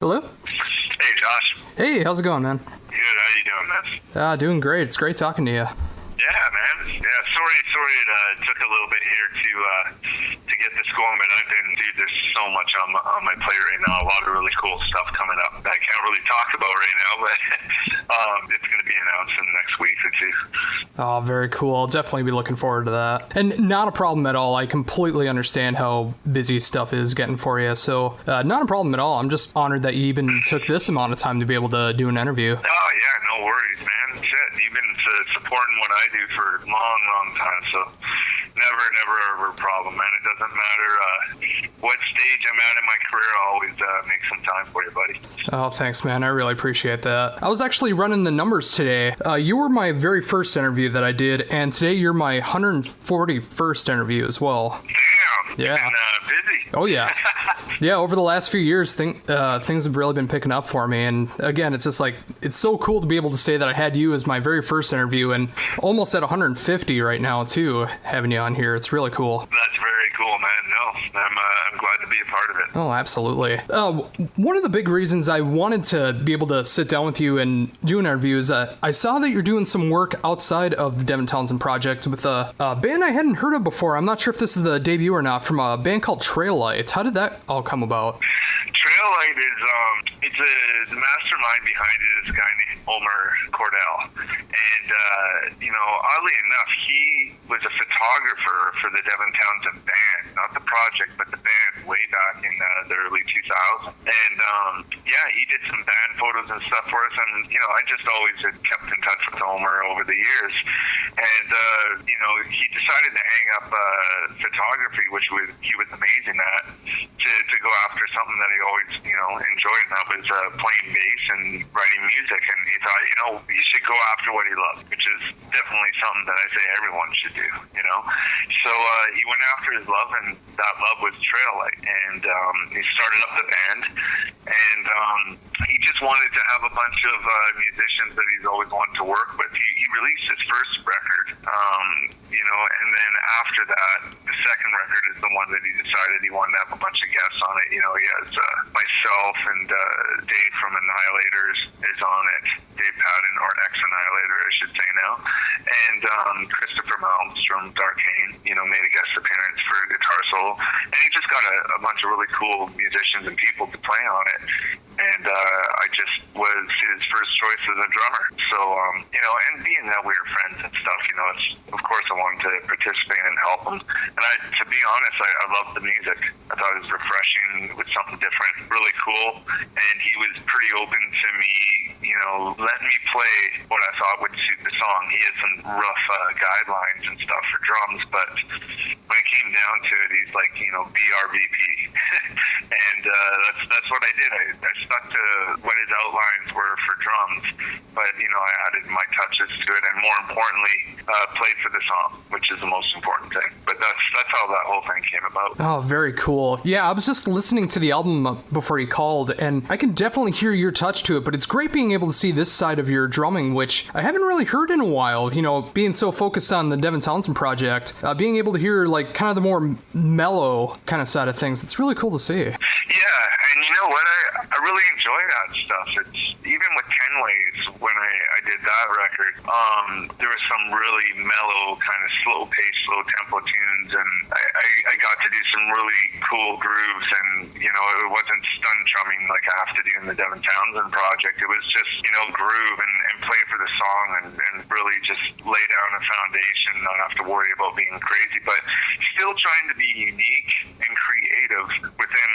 Hello? Hey, Josh. Hey, how's it going, man? Good. How you doing, man? Doing great. It's great talking to you. Yeah, man. Yeah, sorry it took a little bit here to get this going, but there's so much on my plate right now. A lot of really cool stuff coming up that I can't really talk about right now, but it's going to be announced in the next week or two. Oh, very cool. I'll definitely be looking forward to that. And not a problem at all. I completely understand how busy stuff is getting for you, so not a problem at all. I'm just honored that you even took this amount of time to be able to do an interview. Oh, yeah, no worries, man. Shit, you've been supporting what I do for a long time, so never ever a problem, man. It doesn't matter what stage I'm at in my career. I'll always make some time for you, buddy. Oh, thanks, man. I really appreciate that. I was actually running the numbers today. You were my very first interview that I did, and today you're my 141st interview as well. Damn. Yeah. You've been busy. Oh, yeah. Yeah, over the last few years, things have really been picking up for me. And again, it's just like, it's so cool to be able to say that I had you as my very first interview and almost at 150 right now, too, having you on here. It's really cool. That's very cool, man. No, I'm glad to be a part of it. Oh, absolutely. One of the big reasons I wanted to be able to sit down with you and do an interview is I saw that you're doing some work outside of the Devin Townsend Project with a band I hadn't heard of before. I'm not sure if this is the debut or not, from a band called Trail Lights. How did that all come about? Trail Light is the mastermind behind it is a guy named Omer Cordell, and oddly enough, he was a photographer for the Devin Townsend band, not the project, but the band way back in the early 2000s. And he did some band photos and stuff for us, and I just always had kept in touch with Omer over the years, and he decided to hang up photography, which he was amazing at, to go after something that he always enjoyed, and that was playing bass and writing music. And he thought, he should go after what he loved, which is definitely something that I say everyone should do. So he went after his love, and that love was Trail Light, and he started up the band, and he just wanted to have a bunch of musicians that he's always wanted to work with. He released his first record, and then after that, the second record is the one that he decided he wanted to have a bunch of guests on it. He has myself and Dave from Annihilators is on it. Dave Padden, or ex-Annihilator, I should say now. And Christopher Malms from Darkane, made a guest appearance for a guitar solo. And he just got a bunch of really cool musicians and people to play on it. And I just was his first choice as a drummer. So, and being that we were friends and stuff, it's, of course I wanted to participate and help him. And to be honest, I loved the music. I thought it was refreshing, with something different, really cool. And he was pretty open to me, letting me play what I thought would suit the song. He had some rough guidelines and stuff for drums, but when it came down to it, he's like, BRVP. And that's what I did. I stuck to what his outlines were for drums, but I added my touches to it, and more importantly, played for the song, which is the most important thing. But that's how that whole thing came about. Oh, very cool. Yeah, I was just listening to the album before you called, and I can definitely hear your touch to it, but it's great being able to see this side of your drumming, which I haven't really heard in a while. Being so focused on the Devin Townsend project, being able to hear like kind of the more mellow kind of side of things, it's really cool to see. Yeah, and you know what? I really enjoy that stuff. It's even with 10 Ways, when I did that record, there was some really mellow, kind of slow pace, slow tempo tunes, and I got to do some really cool grooves, and it wasn't stun drumming like I have to do in the Devin Townsend project. It was just groove and play for the song, and really just lay down a foundation, not have to worry about being crazy, but still trying to be unique and creative within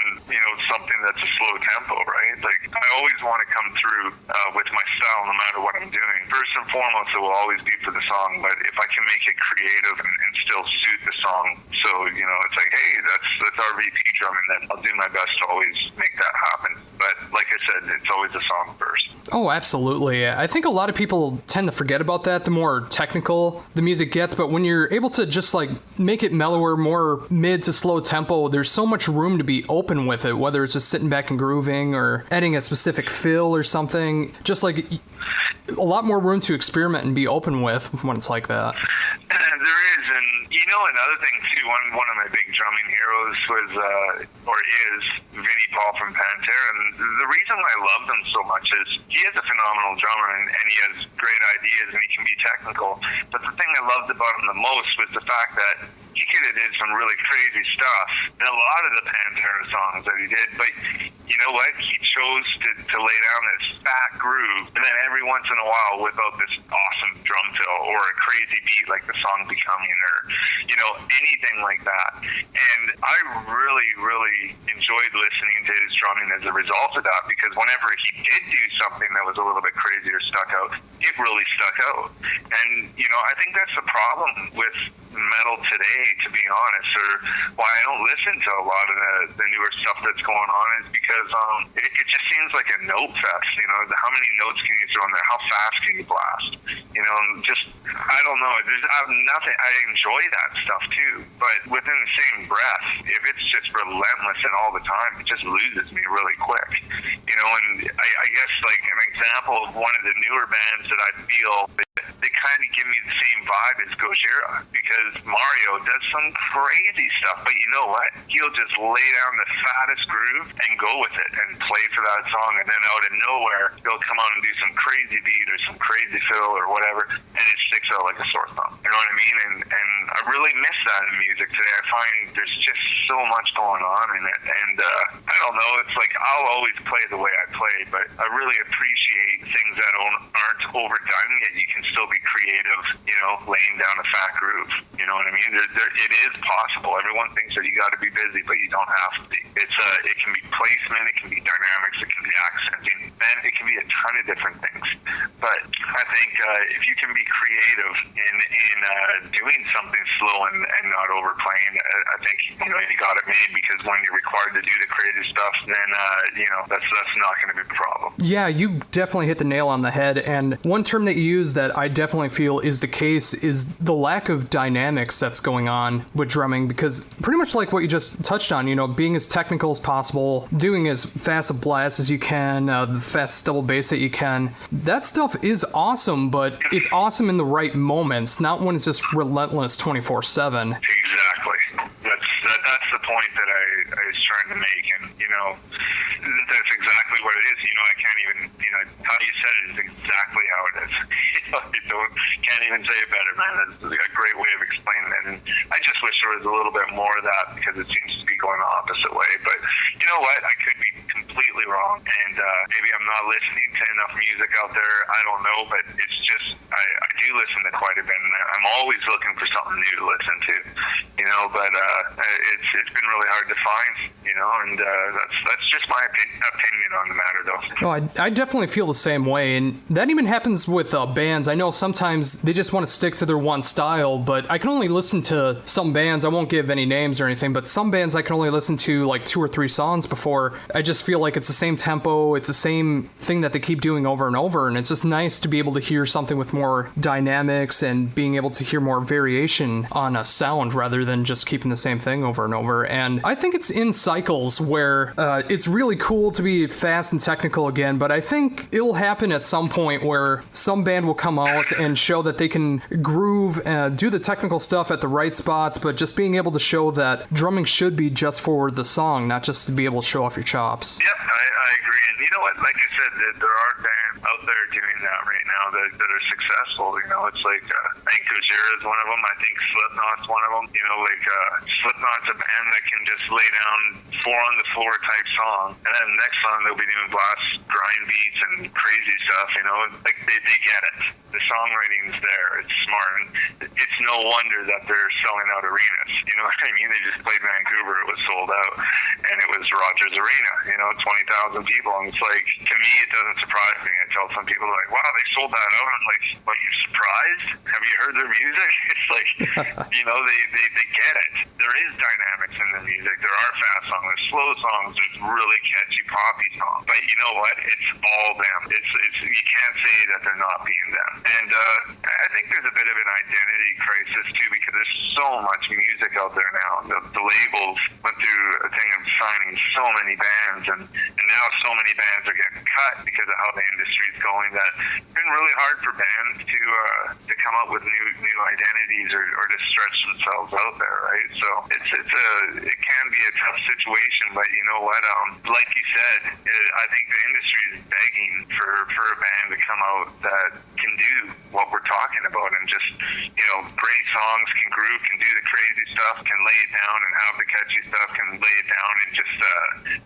something that's a slow tempo, right? Like, I always want to come through with my style, no matter what I'm doing. First and foremost, it will always be for the song, but if I can make it creative and still suit the song, so it's like, hey, that's our VP drumming, then I'll do my best to always make that happen. But like I said, it's always the song first. Oh, absolutely. I think a lot of people tend to forget about that the more technical the music gets, but when you're able to just like make it mellower, more mid to slow tempo, there's so much room to be open with it, whether it's just sitting back and grooving or adding a specific fill or something. Just like a lot more room to experiment and be open with when it's like that. There is, and another thing too, one of my big drumming heroes was or is Vinnie Paul from Pantera, and the reason why I loved him so much is he is a phenomenal drummer, and he has great ideas, and he can be technical. But the thing I loved about him the most was the fact that he could have did some really crazy stuff in a lot of the Pantera songs that he did, but you know what? He chose to lay down this fat groove, and then every once in a while whip out this awesome drum fill or a crazy beat like the song Becoming, or anything like that. And I really, really enjoyed listening to his drumming as a result of that, because whenever he did do something that was a little bit crazy or stuck out, it really stuck out. And I think that's the problem with metal today, to be honest, or why I don't listen to a lot of the newer stuff that's going on, is because it just seems like a note fest. How many notes can you throw in there? How fast can you blast? I don't know. I have nothing. I enjoy that stuff too, but within the same breath, if it's just relentless and all the time, it just loses me really quick. And I guess like an example of one of the newer bands that I feel they kind of give me the same vibe as Gojira, because Mario does some crazy stuff, but you know what? He'll just lay down the fattest groove and go with it and play for that song, and then out of nowhere, he'll come out and do some crazy beat or some crazy fill or whatever, and it sticks out like a sore thumb. You know what I mean? And I really miss that in music today. I find there's just so much going on in it, and I don't know, it's like I'll always play the way I play, but I really appreciate things that aren't overdone, yet you can still be creative, laying down a fat groove. You know what I mean? It is possible. Everyone thinks that you got to be busy, but you don't have to be. It can be placement, it can be dynamics, it can be accenting, and it can be a ton of different things. But I think if you can be creative in doing something slow and not overplaying, I think you got it made, because when you're required to do the creative stuff, then that's not going to be a problem. Yeah, you definitely hit the nail on the head, and one term that you use that I definitely feel is the case is the lack of dynamics that's going on with drumming, because pretty much like what you just touched on, being as technical as possible, doing as fast a blast as you can, the fastest double bass that you can, that stuff is awesome, but it's awesome in the right moments, not when it's just relentless 24/7. Exactly. That's the point that I was trying to make, and that's exactly what it is. I can't even how you said it is exactly how it is. Can't even say it better, man. That's a great way of explaining it, and I just wish there was a little bit more of that, because it seems to be going the opposite way. But you know what? I could be completely wrong, and maybe I'm not listening to enough music out there. I don't know, but it's just I do listen to quite a bit, and I'm always looking for something new to listen to. But it's been really hard to find. And that's just my opinion on the matter, though. Oh, I definitely feel the same way, and that even happens with bands. I know sometimes they just want to stick to their one style, but I can only listen to some bands. I won't give any names or anything, but some bands I can only listen to like 2 or 3 songs before I just feel like it's the same tempo, it's the same thing that they keep doing over and over, and it's just nice to be able to hear something with more dynamics and being able to hear more variation on a sound rather than just keeping the same thing over and over. And I think it's in cycles where it's really cool to be fast and technical again, but I think it'll happen at some point where some band will come out and show that they can groove and do the technical stuff at the right spots, but just being able to show that drumming should be just for the song, not just to be able to show off your chops. Yep, I agree. And you know what? Like I said, there are bands out there doing that right now that are successful. It's like I think Gojira is one of them. I think Slipknot's one of them. Slipknot's a band that can just lay down 4 on the floor type song, and then the next song they'll be doing blast grind beats and crazy stuff. Like they get it. The songwriting's there. It's smart. And it's no wonder that they're selling out arenas. You know what I mean? They just played Vancouver. It was sold out, and it was Rogers Arena. 20,000 people. And it's like, to me, it doesn't surprise me. I tell some people, like, wow, they sold that out. I'm like, what, you're surprised? Have you heard their music? It's like, they get it. There is dynamics in the music. There are fast songs. There's slow songs. There's really catchy poppy songs. But you know what? It's all them. It's you can't say that they're not being them. And I think there's a bit of an identity crisis too, because there's so much music out there now. The labels went through a thing of signing so many bands, and now now so many bands are getting cut because of how the industry is going that it's been really hard for bands to come up with new identities or to stretch themselves out there, right? So it can be a tough situation, but you know what? Like you said, I think the industry is begging for a band to come out that can do what we're talking about and just, you know, great songs, can groove, can do the crazy stuff, can lay it down and have the catchy stuff, can lay it down and just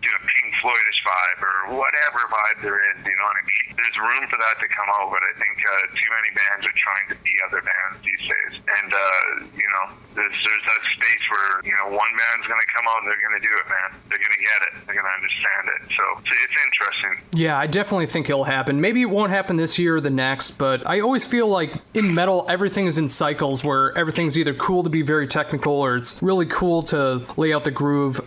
do a Pink Floydish vibe or whatever vibe there is, you know what I mean? There's room for that to come out, but I think too many bands are trying to be other bands these days. And, you know, there's that space where, you know, one band's going to come out and they're going to do it, man. They're going to get it. They're going to understand it. So it's interesting. Yeah, I definitely think it'll happen. Maybe it won't happen this year or the next, but I always feel like in metal, everything is in cycles where everything's either cool to be very technical or it's really cool to lay out the groove.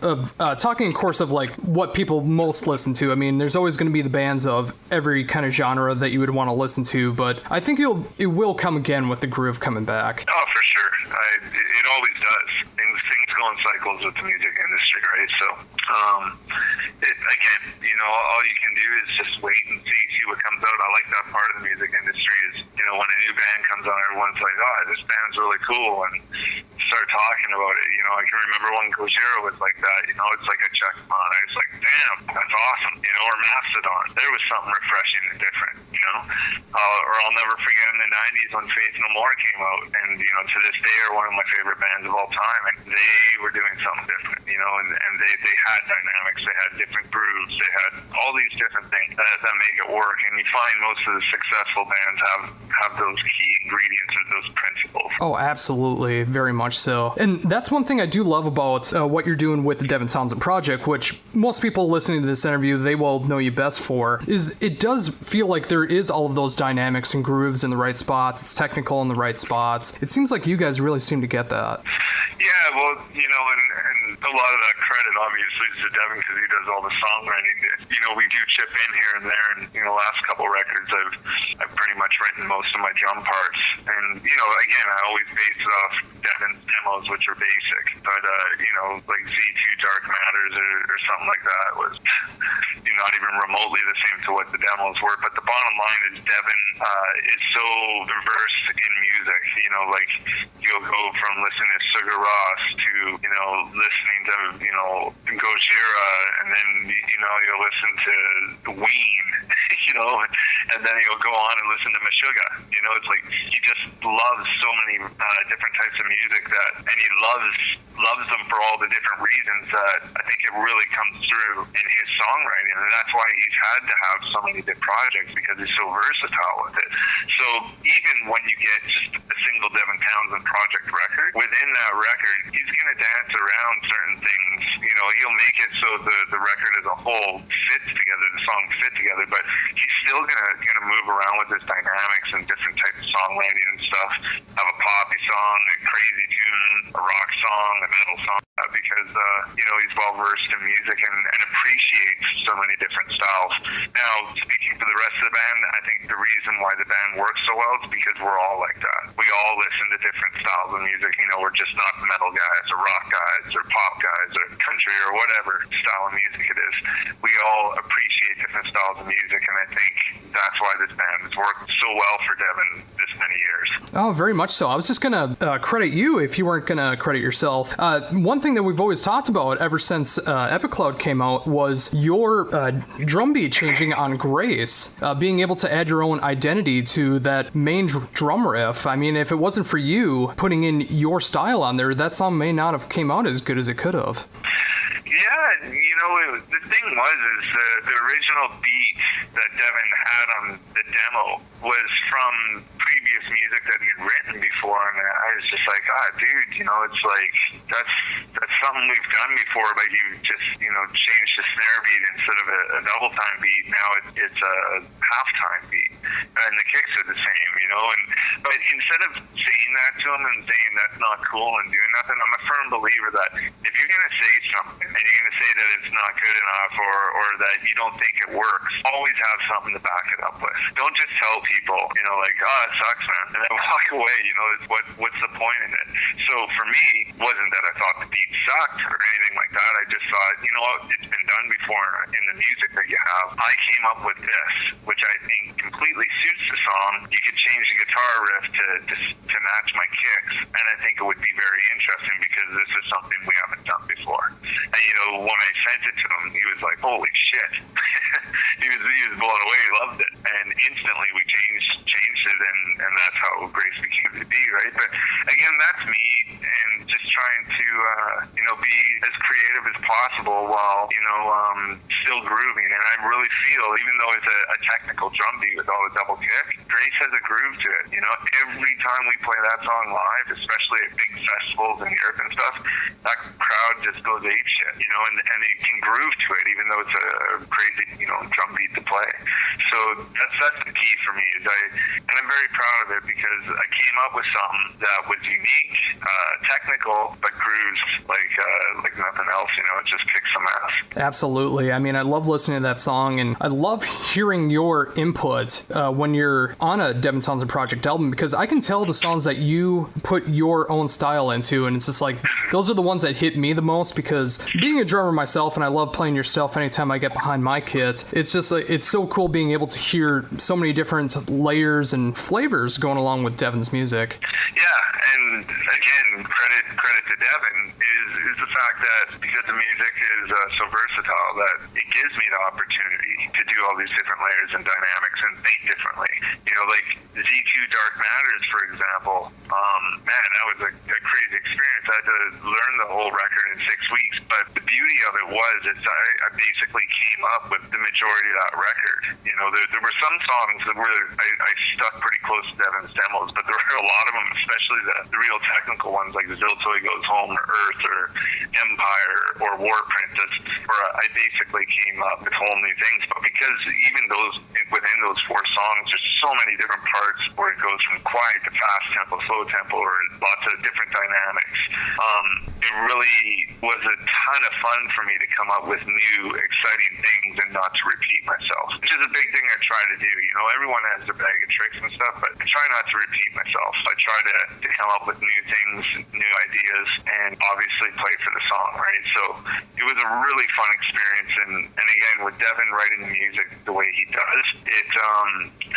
Talking, of course, of like what people most listen to. I mean, there's always going to be the bands of every kind of genre that you would want to listen to, but I think it will come again with the groove coming back. Oh, for sure. It always does. Things go in cycles with the music industry, right? So, again, you know, all you can do is just wait and see what comes out. I like that part of the music industry is, you know, when a new band comes on, everyone's like, oh, this band's really cool, and start talking about it. You know, I can remember when Gojira was like that. You know, it's like a check on. I was like, damn, that's awesome. You know, or Mastodon. There was something refreshing and different, you know? Or I'll never forget in the 90s when Faith No More came out, and, you know, to this day are one of my favorite bands of all time, and they were doing something different, you know, and they had dynamics, they had different grooves, they had all these different things that make it work, and you find most of the successful bands have those key ingredients or those principles. Oh, absolutely. Very much so. And that's one thing I do love about what you're doing with the Devin Townsend Project, which most people listening to this interview, they will know you best for, is it does feel like there is all of those dynamics and grooves in the right spots. It's technical in the right spots. It seems like you guys really seem to get that. Yeah, well, you know, and a lot of that credit obviously is to Devin because he does all the songwriting. You know, we do chip in here and there, and you know, last couple records I've pretty much written most of my drum parts. And you know, again, I always base it off Devin's demos, which are basic. But you know, like Z2 Dark Matters or something like that was not even remotely the same to what the demos were. But the bottom line is Devin is so versed in music. You know, like you'll go from listening to Sugar Ross to, you know, listening to, you know, Gojira, and then, you know, you'll listen to Ween, you know, and then you'll go on and listen to Meshuggah. You know, it's like he just loves so many different types of music and he loves them for all the different reasons that I think it really comes through in his songwriting, and that's why he's had to have so many good projects because he's so versatile with it. So even when you get just a single Devin Townsend project record, within that record, he's going to dance around certain things. You know, he'll make it so the record as a whole fits together, the songs fit together, but he's still gonna move around with his dynamics and different types of songwriting and stuff. Have a poppy song, a crazy tune, a rock song, a metal song, because you know, he's well versed in music and appreciates so many different styles. Now, speaking for the rest of the band, I think the reason why the band works so well is because we're all like that. We all listen to different styles of music. You know, we're just not metal guys or rock guys or pop guys or country or whatever style of music it is. We all appreciate different styles of music, and I think that's why this band has worked so well for Devin this many years. Oh, very much so. I was just going to credit you if you weren't going to credit yourself. One thing that we've always talked about ever since Epicloud came out was your drum beat changing on Grace, being able to add your own identity to that main drum riff. I mean, if it wasn't for you putting in your style on there, that song may not have came out as good as it could have. Yeah, you know, the thing was the original beat that Devin had on the demo was from previous music that he had written before, and I was just like, dude, you know, it's like that's something we've done before, but you just, you know, changed the snare beat instead of a double time beat. Now it's a half time beat, and the kicks are the same, you know. But instead of saying that to him and saying, saying that's not cool and doing nothing. I'm a firm believer that if you're going to say something and you're going to say that it's not good enough or that you don't think it works, always have something to back it up with. Don't just tell people, like, oh, it sucks, man, and then walk away. What's the point in it? So for me, it wasn't that I thought the beat sucked or anything like that. I just thought, it's been done before in the music that you have. I came up with this, which I think completely suits the song. You could change the guitar riff to match my kicks, and I think it would be very interesting because this is something we haven't done before. And when I sent it to him, he was like, holy shit. he was blown away. He loved it. And instantly we changed it, and that's how Grace became to be, right? But again, that's me, and just trying to be as creative as possible while still grooving. And I really feel, even though it's a technical drum beat with all the double kick, Grace has a groove to it. Every time we play that song live, especially at big festivals in Europe and stuff, that crowd just goes apeshit, and it can groove to it, even though it's a crazy drum beat to play. So that's the key for me. And I'm very proud of it because I came up with something that was unique, technical, but grooves like nothing else. It just kicks some ass. Absolutely. I mean, I love listening to that song, and I love hearing your input when you're on a Devin Townsend Project album, because I can tell the songs that you put your own style into, and it's just like, those are the ones that hit me the most, because being a drummer myself, and I love playing your stuff anytime I get behind my kit, it's just like, it's so cool being able to hear so many different layers and flavors going along with Devin's music. Yeah, and again, credit to Devin is the fact that because the music is so versatile, that it gives me the opportunity to do all these different layers and dynamics and think differently. Like Z2 Dark Matters, for example, man, that was a crazy experience. I had to learn the whole record in 6 weeks, but the beauty of it was I basically came up with the majority of that record. There were some songs that I stuck pretty close to Devin's demos, but there were a lot of them, especially the real technical ones like Ziltoy Goes Home or Earth or Empire or Warprint, where I basically came up with whole new things. But because even within those 4 songs, there's so many different parts where it goes from quiet to fast tempo, slow tempo, or lots of different dynamics. It really was a ton of fun for me to come up with new, exciting things and not to repeat myself, which is a big thing I try to do. Everyone has their bag of tricks and stuff, but I try not to repeat myself. I try to come up with new things, new ideas, and obviously play for the song, right? So it was a really fun experience, and again, with Devin writing the music the way he does, it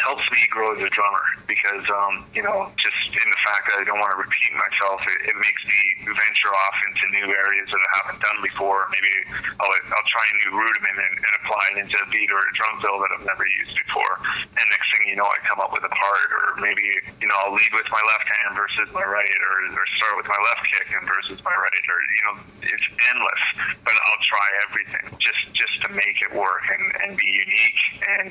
helps me grow as a drummer because, just in the fact that I don't want to repeat myself, it makes me venture off into new areas that I haven't done before. Maybe I'll try a new rudiment and apply it into a beat or a drum fill that I've never used before. And next thing you know, I come up with a part, or maybe, I'll lead with my left hand versus my right, or start with my left kick and versus my right, or, it's endless. But I'll try everything just to make it work and be unique and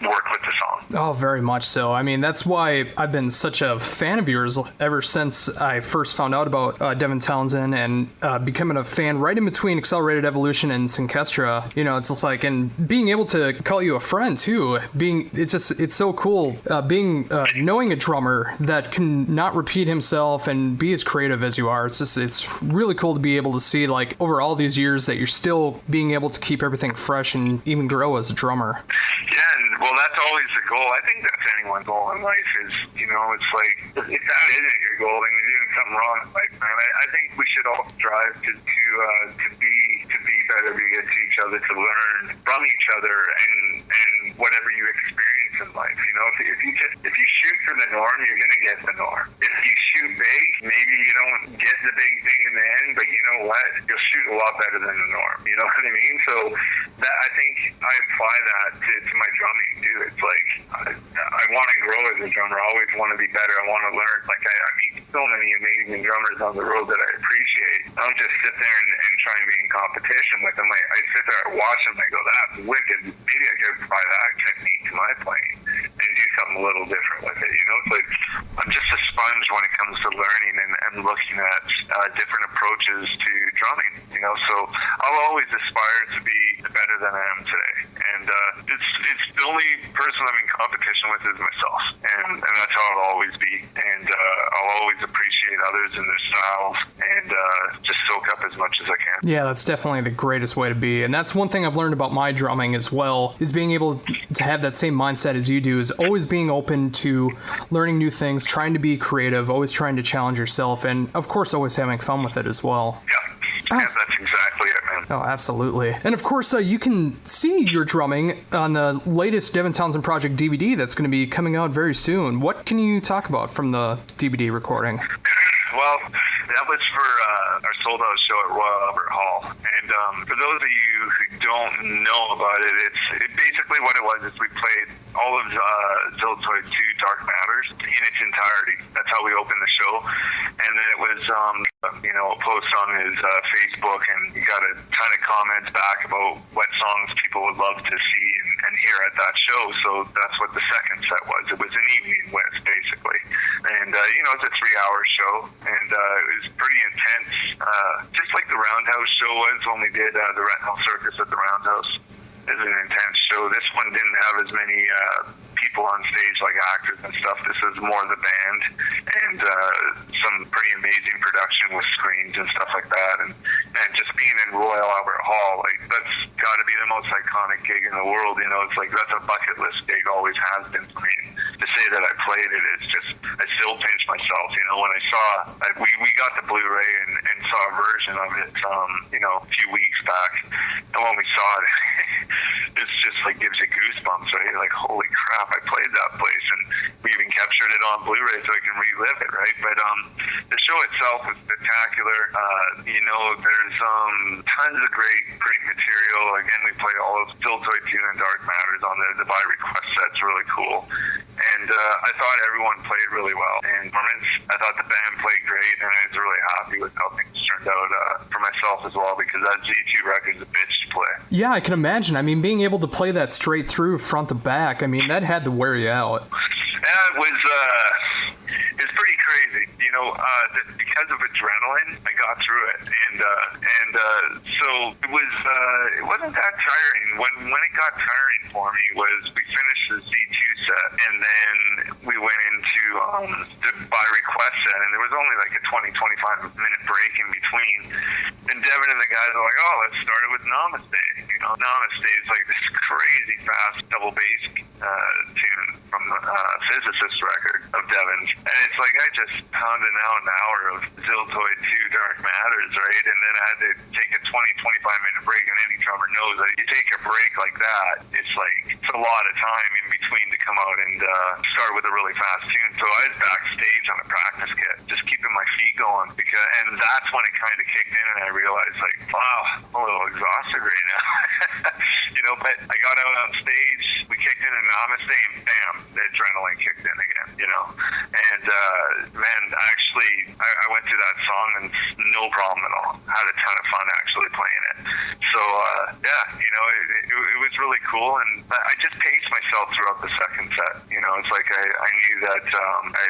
work with the song. Oh, very much so. I mean, that's why I've been such a fan of yours ever since I first found out about Devin Townsend, and becoming a fan right in between Accelerated Evolution and Synkestra. It's just like, and being able to call you a friend too, it's so cool knowing a drummer that can not repeat himself and be as creative as you are. It's really cool to be able to see, like, over all these years that you're still being able to keep everything fresh and even grow as a drummer. Yeah, and that's always the goal. I think that's anyone's goal in life is, it's like, if that isn't your goal, then you're doing something wrong in life, man. I think we should all strive to be better, to get to each other, to learn from each other, and whatever you experience in life. If you shoot for the norm, you're gonna get the norm. If you shoot big, maybe you don't get the big thing in the end, but you know what? You'll shoot a lot better than the norm. You know what I mean? So that, I think I apply that to my drumming too. It's like I want to grow as a drummer. I always want to be better. I want to learn. Like I meet so many amazing drummers on the road that I appreciate. I don't just sit there and try and be in competition with them. I sit there and watch them and I go, that's wicked. Maybe I could apply that technique to my playing and do something a little different with it. It's like I'm just a sponge when it comes to learning and looking at different approaches to drumming. So I'll always aspire to be better than I am today. And it's the only person I'm in competition with is myself, and that's how it'll always be. And I'll always appreciate others and their styles, and just soak up as much as I can. Yeah, that's definitely the greatest way to be. And that's one thing I've learned about my drumming as well, is being able to have that same mindset as you do, is always being open to learning new things, trying to be creative, always trying to challenge yourself, and of course always having fun with it as well. Yeah, that's exactly it, man. Oh, absolutely. And of course, you can see your drumming on the latest Devin Townsend Project DVD that's going to be coming out very soon. What can you talk about from the DVD recording? Well, that was for our sold-out show at Royal Albert Hall. And for those of you who don't know about it, it basically what it was is we played all of Ziltoid 2 Dark Matters in its entirety. That's how we opened the show. And then it was, a post on his Facebook, and he got a ton of comments back about what songs people would love to see and hear at that show. So that's what the second set was. It was an evening with, basically. And, it's a 3-hour show, and it was pretty intense, just like the Roundhouse show was when we did the Retinal Circus at the Roundhouse. It was an intense show. This one didn't have as many people on stage like actors and stuff. This was more the band and some pretty amazing production with screens and stuff like that. And just being in Royal Albert Hall, like, that's got to be the most iconic gig in the world. It's like that's a bucket list gig, always has been for me. To say that I played it, it's just, I still pinch myself. When I saw, we got the Blu-ray and saw a version of it, a few weeks back. And when we saw it, it's just like gives you goosebumps, right? Like, holy crap, I played that place, and we even captured it on Blu-ray so I can relive it, right? But the show itself was spectacular. There's tons of great material. Again, we played all of Ziltoid 2 and Dark Matters on the by request set's really cool. And I thought everyone played really well. And I thought the band played great, and I was really happy with how things turned out for myself as well, because that Z2 record's a bitch to play. Yeah, I can imagine. I mean, being able to play that straight through front to back, I mean, that had to wear you out. Yeah, it was pretty crazy. Because of adrenaline, I got through it, and so it wasn't that tiring. When it got tiring for me was we finished the Z2 set, and then we went into the by request set, and there was only like a 20-25 minute break in between. And Devin and the guys are like, "Oh, let's start it with Namaste." Namaste is like this crazy fast double bass tune from the Physicist record of Devin's, and it's like I just pounded out an hour of Ziltoid 2 Dark Matters, right? And then I had to take a 20-25 minute break, and any drummer knows that you take a break like that, it's a lot of time in between to come out and start with a really fast tune. So I was backstage on a practice kit, just keeping my feet going, and that's when it kind of kicked in, and I realized, like, wow, I'm a little exhausted right now. But I got out on stage, we kicked in a Namaste, and bam, the adrenaline kicked in again, And man, I went through that song and no problem at all. Had a ton of fun actually playing it. So it was really cool, and I just paced myself throughout the second set. It's like I knew that I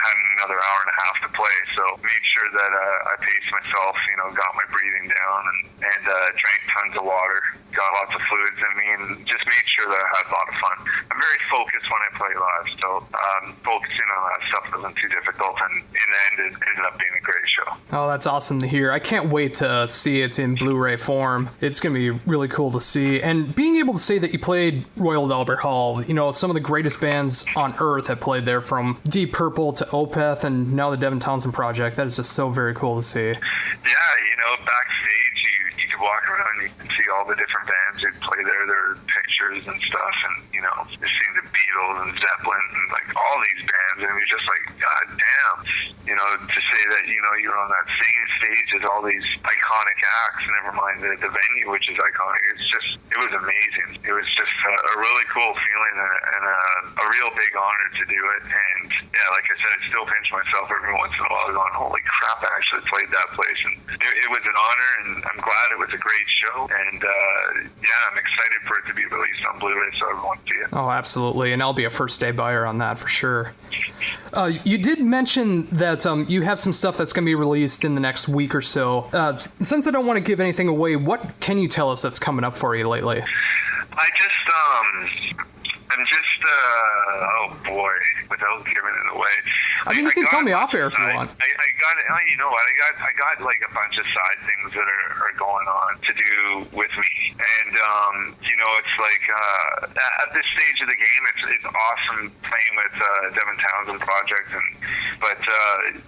had another hour and a half to play, so made sure that I paced myself. Got my breathing down and drank tons of water, got lots of fluids. Just made sure that I had a lot of fun. I'm very focused when I play live, so focusing on that stuff wasn't too difficult, and in the end, it ended up being a great show. Oh, that's awesome to hear. I can't wait to see it in Blu-ray form. It's going to be really cool to see. And being able to say that you played Royal Albert Hall, some of the greatest bands on earth have played there, from Deep Purple to Opeth and now the Devin Townsend Project. That is just so very cool to see. Yeah, backstage, you could walk around and you can see all the different bands who play there, their pictures and stuff, and, you see the Beatles and Zeppelin and, like, all these bands, and you're just like, God damn, to say that, you're on that same stage as all these iconic acts, never mind the venue, which is iconic. It was amazing. It was just a really cool feeling and a real big honor to do it. And yeah, like I said, I still pinch myself every once in a while going, holy crap, I actually played that place. And it was an honor, and I'm glad it was a great show. And I'm excited for it to be released on Blu-ray so everyone can see it. Oh, absolutely. And I'll be a first day buyer on that for sure. You did mention that you have some stuff that's going to be released in the next week or so. Since I don't want to give anything away, what can you tell us that's coming up for you lately? I'm just, oh boy, without giving it away. I mean, you can tell me off air if you want. I got, you know what, I got like a bunch of side things that are going on to do with me. And, you know, it's like, at this stage of the game, it's awesome playing with, Devin Townsend Project. But,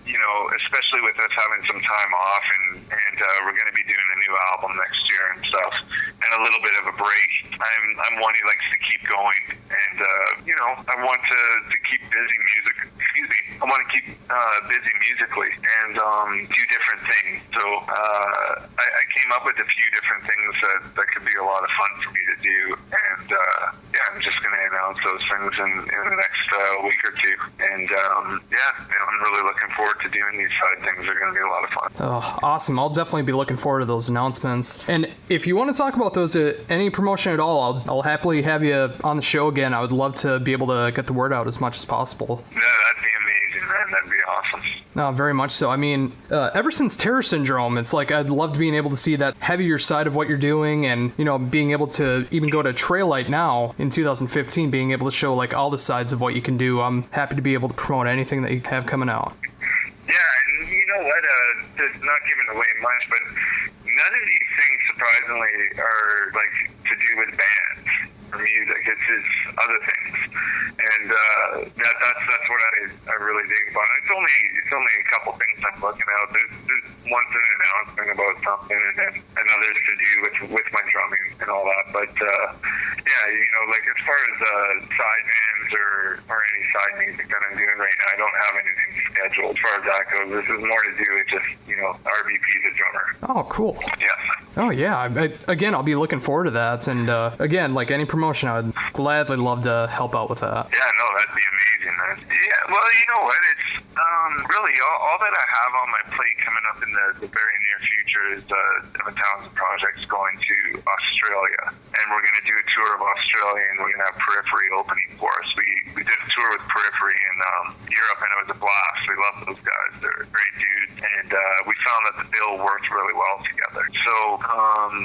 you know, especially with us having some time off and we're going to be doing a new album next year and stuff, and a little bit of a break. I'm one who likes to keep going, and you know, I want to keep busy I want to keep busy musically and do different things. So I came up with a few different things that could be a lot of fun for me to do, and yeah, I'm just going to announce those things in the next week or two. And yeah, you know, I'm really looking forward to doing these side things. They're going to be a lot of fun. Oh, awesome. I'll definitely be looking forward to those announcements. And if you want to talk about those at any promotion at all, I'll happily have you on the show again. I would love to be able to get the word out as much as possible. Yeah, that'd be amazing, man. That'd be awesome. No, very much so. I mean, ever since Terror Syndrome, it's like I'd love being able to see that heavier side of what you're doing, and, you know, being able to even go to Trail Light now in 2015, being able to show like all the sides of what you can do. I'm happy to be able to promote anything that you have coming out. Yeah, and you know what? Not giving away much, but none of these things, surprisingly, are like to do with bands or music. It's other things, and that's what I really dig about it. It's only a couple things I'm looking out. There's once an announcement about something, and then another's to do with my drumming and all that. But yeah, you know, like as far as side bands or any side music that I'm doing right now, I don't have anything scheduled as far as that goes. This is more to do with just, you know, RVP the drummer. Oh, cool. Yeah. Oh, yeah. Again, I'll be looking forward to that. And again, like any promotion, I would gladly love to help out with that. Yeah, no, that'd be amazing, man. Yeah, well, you know what? It's really all that I have on my plate coming up in the very near future is Devin Townsend Project's going to Australia. And we're going to do a tour of Australia, and we're going to have Periphery opening for us. We did a tour with Periphery in Europe, and it was a blast. We love those guys. They're great dudes. And we found that the bill worked really well together. So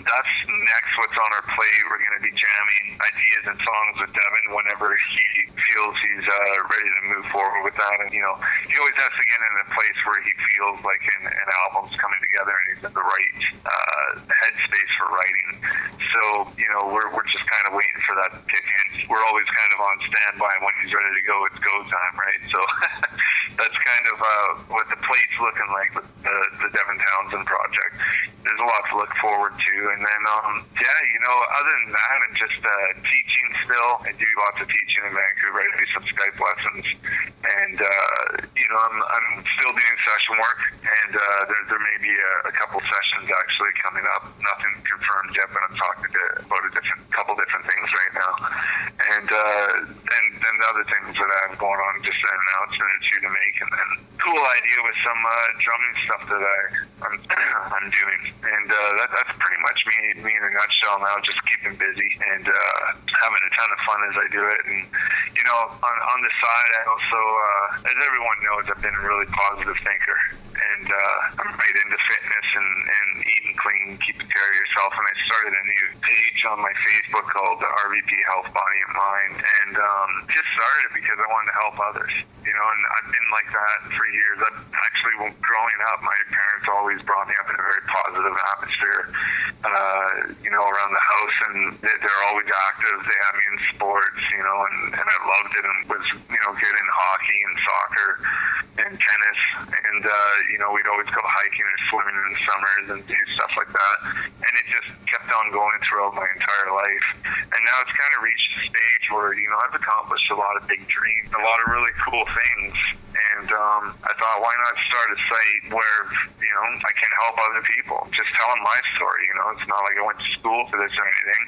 that's next what's on our plate. We're going to be jamming ideas and songs with Devin whenever he feels he's ready to move forward with that. And, you know, he always has to get in a place where he feels like an album's coming together and he's in the right headspace for writing. So, you know, we're just kind of waiting for that to kick in. We're always kind of on standby, and when he's ready to go, it's go time, right? So that's kind of what the plate's looking like with the Devin Townsend Project. There's a lot to look forward to. And then, yeah, you know, other than that, I'm just teaching still. I do lots of teaching in Vancouver. I do some Skype lessons. And, you know, I'm still doing session work, and there may be a couple sessions actually coming up. Nothing confirmed yet, but I'm talking about a couple different things right now. And then the other things that I have going on, just an announcement or two to make, and then cool idea with some drumming stuff that I'm doing. And that's pretty much me in a nutshell now, just keeping busy and having a ton of fun as I do it. And, you know, on the side, I also, as everyone knows, I've been a really positive thinker. And I'm right into fitness and eating clean, keeping care of yourself. And I started a new page on my Facebook called RVP Health, Body, and Mind. And just started it because I wanted to help others. You know, and I've been like that for years. Growing up, my parents always brought me up in a very positive atmosphere, you know, around the house. And they're always active. They had me in sports, you know, and I loved it and was, you know, good in hockey and soccer and tennis. And, you know, we'd always go hiking and swimming in the summers and do stuff like that. And it just kept on going throughout my entire life. And now it's kind of reached a stage where, you know, I've accomplished a lot of big dreams, a lot of really cool things. And I thought, why not start a site where, you know, I can help other people, just telling my story. You know, it's not like I went to school for this or anything,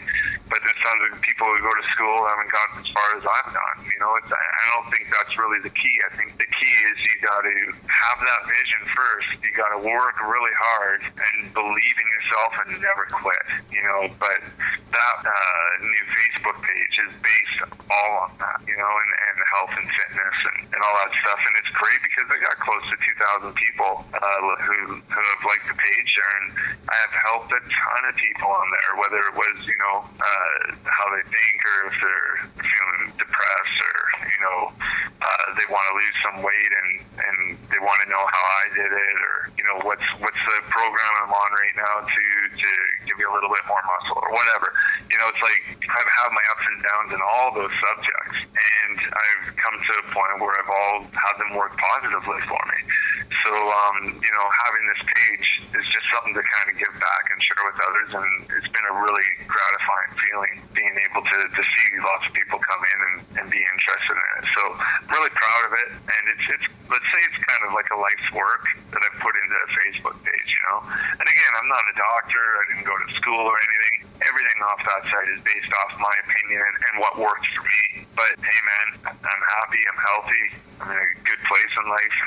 but there's tons of people who go to school haven't gotten as far as I've gone. You know, I don't think that's really the key. I think the key is you got to have that vision first. You got to work really hard and believe in yourself and never quit. You know, but that new Facebook page is based all on that. You know, and health and fitness and all that stuff. And it's great because I got close to 2,000 people who have liked the page there, and I have helped a ton of people on there, whether it was, you know, how they think, or if they're feeling depressed, or they want to lose some weight and they want to know how I did it, or what's the program I'm on right now to give you a little bit more muscle, or whatever. It's like I've had my ups and downs in all those subjects, and I've come to a point where I've all had them work positively for me. So, having this page is just something to kind of give back and share with others, and it's been a really gratifying feeling being able to see lots of people come in and be interested in it. So, really proud of it, and it's let's say it's kind of like a life's work that I've put into a Facebook page, And again, I'm not a doctor, I didn't go to school or anything. Everything off that side is based off my opinion and what works for me. But hey, man, I'm happy, I'm healthy, I'm in a good place in life,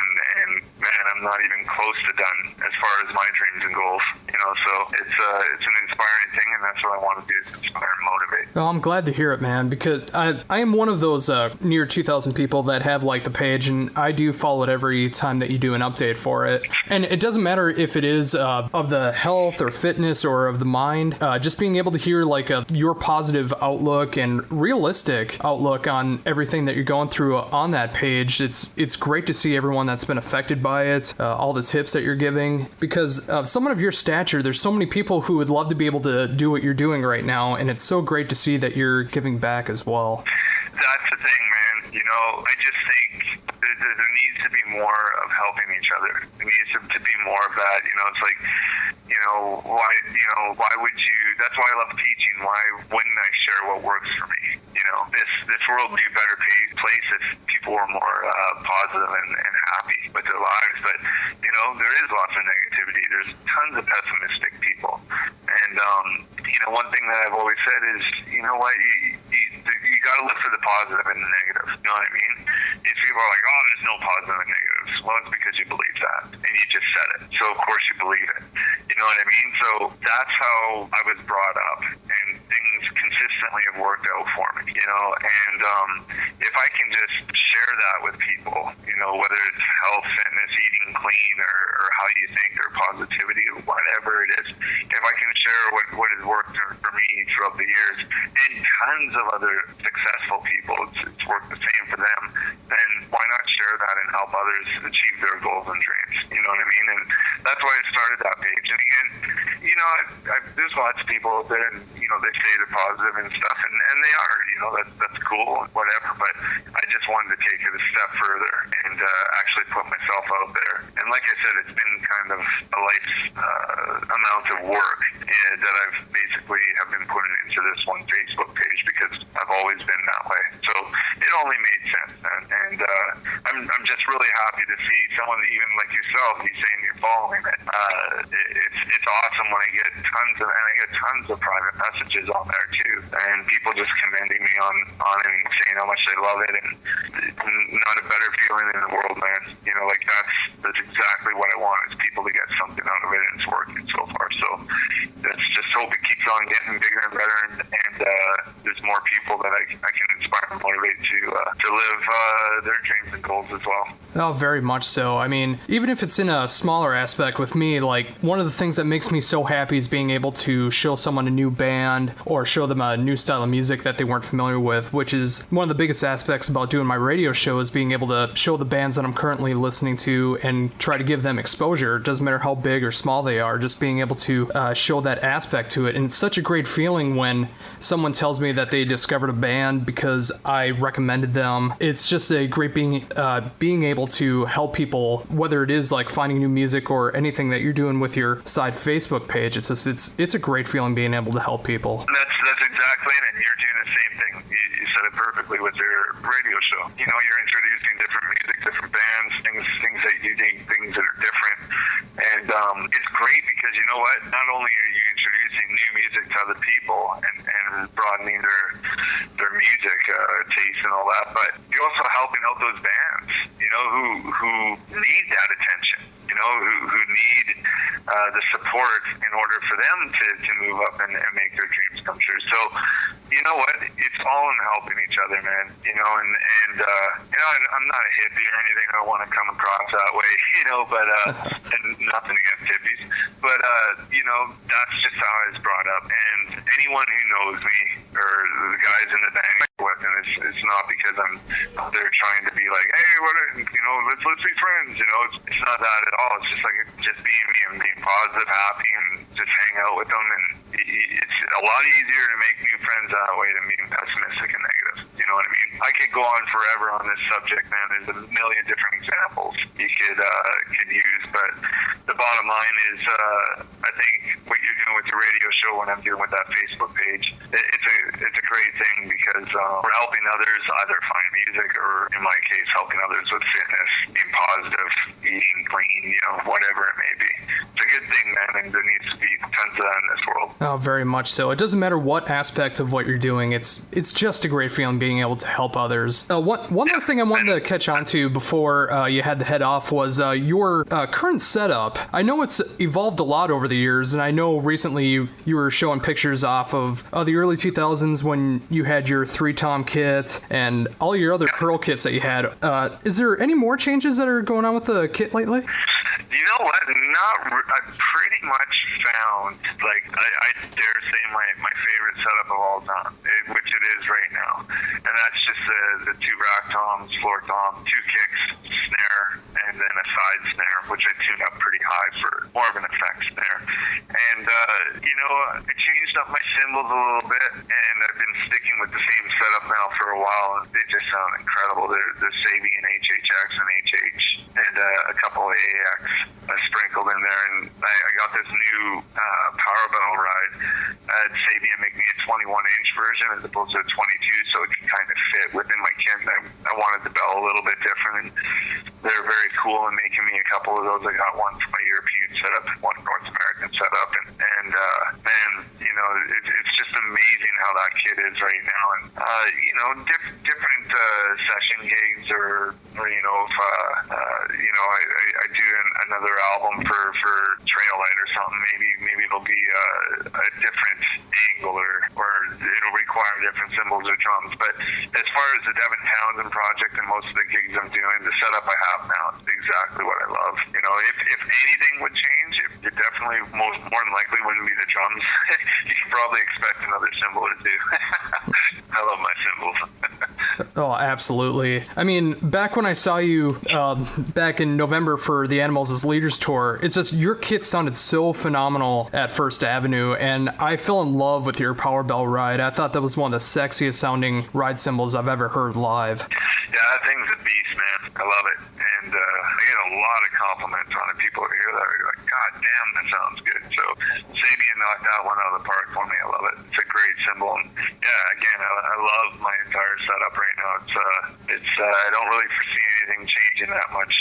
and man, I'm not even close to done as far as my dreams and goals. So it's an inspiring thing, and that's what I want to do, is inspire and motivate. Well, I'm glad to hear it, man, because I am one of those near 2,000 people that have liked the page, and I do follow it every time that you do an update for it. And it doesn't matter if it is of the health or fitness or of the mind, just being able to hear your positive outlook and realistic outlook on everything that you're going through on that page. It's great to see everyone that's been affected by it, all the tips that you're giving, because someone of your stature, there's so many people who would love to be able to do what you're doing right now, and it's so great to see that you're giving back as well. That's the thing, man. I just think there needs to be more of helping each other. There needs to be more of that. It's like, why would you? That's why I love teaching. Why wouldn't I share what works for me? This world would be a better place if people were more positive and happy with their lives. But there is lots of negativity. There's tons of pessimistic people, and one thing that I've always said is, what you got to look for the positive and the negative. You know what I mean? If people are like, oh, there's no positive and negatives, well, it's because you believe that, and you just said it. So of course you believe it. You know what I mean? So that's how I was brought up, and things consistently have worked out for me. And if I can just share that with people, whether it's health, fitness, eating clean, or how you think, or positivity, whatever it is, if I can share what has worked for me throughout the years, and tons of other successful people, it's worked the same for them, then why not share that and help others achieve their goals and dreams? You know what I mean? And that's why I started that page. And again, there's lots of people out there, and they say they're positive and stuff, and they are. That's cool and whatever. But I just wanted to take it a step further and actually put myself out there. And like I said, it's been kind of a life's amount of work that I've basically have been putting into this one Facebook page, because I've always been that way. So it only made sense, and I'm just really happy to see someone even like yourself. You saying you're following it. It's awesome when I get tons of private messages on there too, and people just commending me on it and saying how much they love it, and not a better feeling in the world, man. That's exactly what I want, is people to get something out of it, and it's working so far. So let's just hope it keeps on getting bigger and better, and there's more people that I can inspire and motivate to live their dreams and goals as well. Oh, very much so. I mean, even if it's in a smaller aspect with me, one of the things that makes me so happy is being able to show someone a new band or show them a new style of music that they weren't familiar with, which is one of the biggest aspects about doing my radio show, is being able to show the bands that I'm currently listening to and try to give them exposure. It doesn't matter how big or small they are, just being able to show that aspect to it. And it's such a great feeling when someone tells me that they discovered a band because I recommended them. It's just a great being able to help people, whether it is finding new music or anything that you're doing with your side Facebook page. It's a great feeling being able to help people. That's exactly it, and you're doing the same thing. You said it perfectly with your radio show. You're introducing different music, different bands, things that you think, things that are different, and it's great because you know what? Not only are you introducing new music to other people and broadening their music taste and all that, but you're also helping out those bands, who need that attention, who need the support in order for them to move up and make their dreams come true. So, you know what? It's all in helping each other, man. You know, and you know, I'm not a hippie or anything. I don't want to come across that way, you know, but and nothing against hippies, but you know, that's just how I was brought up. And anyone who knows me or the guys in the band I'm with, and it's not because I'm out there trying to be like, hey, what, you know, let's be friends. You know, it's not that at all. It's just like just being me and being positive, happy, and just hang out with them. And it's a lot easier to make new friends that way than being pessimistic and negative. You know what I mean? I could go on forever on this subject, man. There's a million different examples you could use, but the bottom line is, I think what you're doing with the radio show, what I'm doing with that Facebook page, it's a great thing because we're helping others either find music or, in my case, helping others with fitness, being positive, eating clean, you know, whatever it may be. It's a good thing, man, and there needs to be tons of that in this world. Oh, very much so. It doesn't matter what aspect of what you're doing. It's just a great feeling being able to help others. One last thing I wanted to catch on to before you had to head off was your current setup. I know it's evolved a lot over the years, and I know recently you were showing pictures off of the early 2000s when you had your 3-tom kit and all your other curl kits that you had. Is there any more changes that are going on with the kit lately? You know what? I pretty much found, like, I dare say my favorite setup of all time, which it is right now. And that's just the 2 rack toms, floor tom, 2 kicks, snare, and then a side snare, which I tuned up pretty high for more of an effect snare. And, you know, I changed up my cymbals a little bit, and I've been sticking with the same setup now for a while, and they just sound incredible. They're Sabian HHX and HH, and a couple of AX sprinkled in there, and I got this new power bell ride. I had Sabian make me a 21-inch version as opposed to a 22, so it could kind of fit within my kit. I wanted the bell a little bit different, and they're very cool in making me a couple of those. I got one for my European setup and one North American setup, and man, you know, it's just amazing how that kit is right now. And you know, different session gigs, or you know, if you know, I do another album for Traillight or something, maybe it'll be a different angle, or it'll require different cymbals or drums. But as far as the Devin Townsend project and most of the gigs I'm doing, the setup I have now is exactly what I love. You know, if anything would change, it definitely more than likely wouldn't be the drums. You can probably expect another cymbal or two. I love my cymbals. Oh, absolutely. I mean, back when I saw you back in November for the Animals as Leaders tour, it's just your kit sounded so phenomenal at First Avenue, and I fell in love with your power bell ride. I thought that was one of the sexiest sounding ride cymbals I've ever heard live. Yeah, that thing's a beast, man. I love it. And I get a lot of compliments on it. People hear that are like, God damn, that sounds good. So Sabian knocked that one out of the park for me. I love it. It's a great cymbal. And yeah, again, I love my entire setup right now. It's I don't really foresee anything changing that much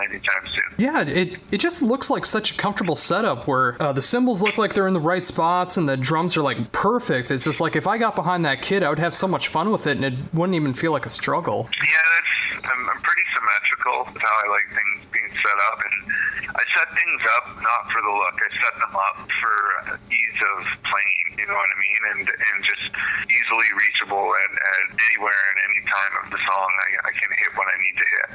anytime soon. Yeah, it just looks like such a comfortable setup where the cymbals look like they're in the right spots and the drums are like perfect. It's just like if I got behind that kit, I would have so much fun with it, and it wouldn't even feel like a struggle. Yeah, I'm pretty symmetrical with how I like things being set up, and I set things up not for the look. I set them up for ease of playing, you know what I mean, and just easily reachable at anywhere and any time of the song. I can hit what I need to hit,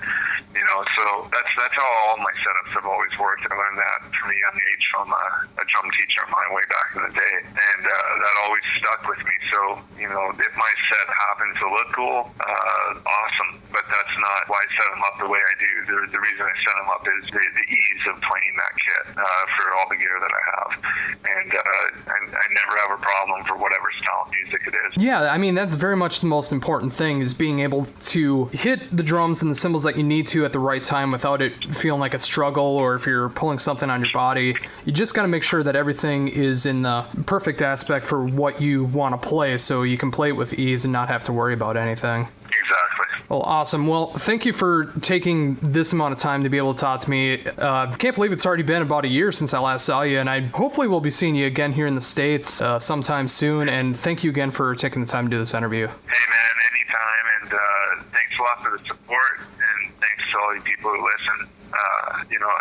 you know. So that's how all my setups have always worked. I learned that from a young age from a drum teacher of mine way back in the day, and that always stuck with me. So, you know, if my set happens to look cool, awesome, but that's not why I set them up the way I do. The reason I set them up is the ease of playing that kit for all the gear that I have, and I never have a problem for whatever style of music it is. Yeah, I mean, that's very much the most important thing, is being able to hit the drums and the cymbals that you need to at the right time without it feeling like a struggle, or if you're pulling something on your body. You just got to make sure that everything is in the perfect aspect for what you want to play, so you can play it with ease and not have to worry about anything. Exactly. Well, awesome. Well, thank you for taking this amount of time to be able to talk to me. Can't believe it's already been about a year since I last saw you, and I hopefully will be seeing you again here in the States sometime soon, and thank you again for taking the time to do this interview. Hey, man, anytime, and thanks a lot for the support, and thanks to all you people who listen.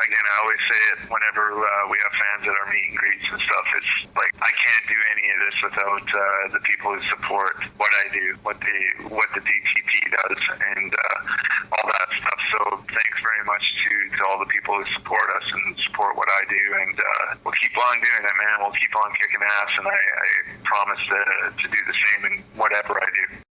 Again, I always say it whenever we have fans at our meet and greets and stuff. It's like I can't do any of this without the people who support what I do, what the DTP does, and all that stuff. So thanks very much to all the people who support us and support what I do, and we'll keep on doing it, man. We'll keep on kicking ass, and I promise to do the same in whatever I do.